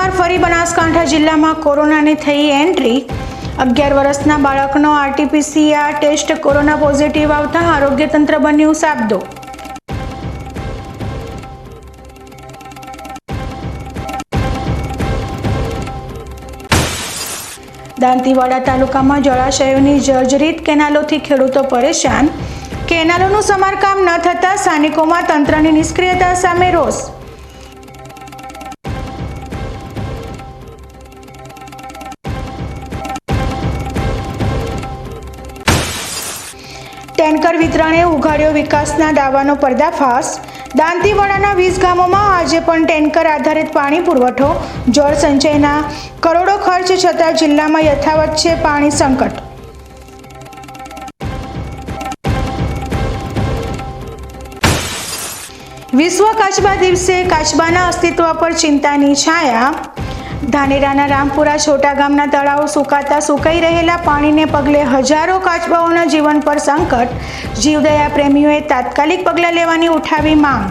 એકવાર ફરી બનાસકાંઠા જિલ્લામાં કોરોનાની થઈ એન્ટ્રી। 11 વર્ષના બાળકનો RT-PCR ટેસ્ટ કોરોના પોઝિટિવ આવતા આરોગ્ય તંત્ર બન્યું સાબદો। દાંતીવાડા તાલુકામાં જળાશયોની જર્જરિત કેનાલોથી ખેડૂતો પરેશાન। કેનાલોનું સમારકામ ન થતાં સ્થાનિકોમાં તંત્રની નિષ્ક્રિયતા સામે રોષ। ટેન્કર વિતરણે ઉઘાડ્યો વિકાસના દાવાનો પર્દાફાશ। દાંતીવાડાના 20 ગામોમાં આજે પણ ટેન્કર આધારિત પાણી પુરવઠો। જળ સંચયના કરોડો ખર્ચ છતાં જિલ્લામાં યથાવત છે પાણી સંકટ। વિશ્વ કાચબા દિવસે કાચબાના અસ્તિત્વ પર ચિંતાની છાયા। ધાનેરાના રામપુરા છોટા ગામના તળાવ સુકાતા સુકાઈ રહેલા પાણીને પગલે હજારો કાચબાઓના જીવન પર સંકટ। જીવદયા પ્રેમીઓએ તાત્કાલિક પગલાં લેવાની ઉઠાવી માંગ।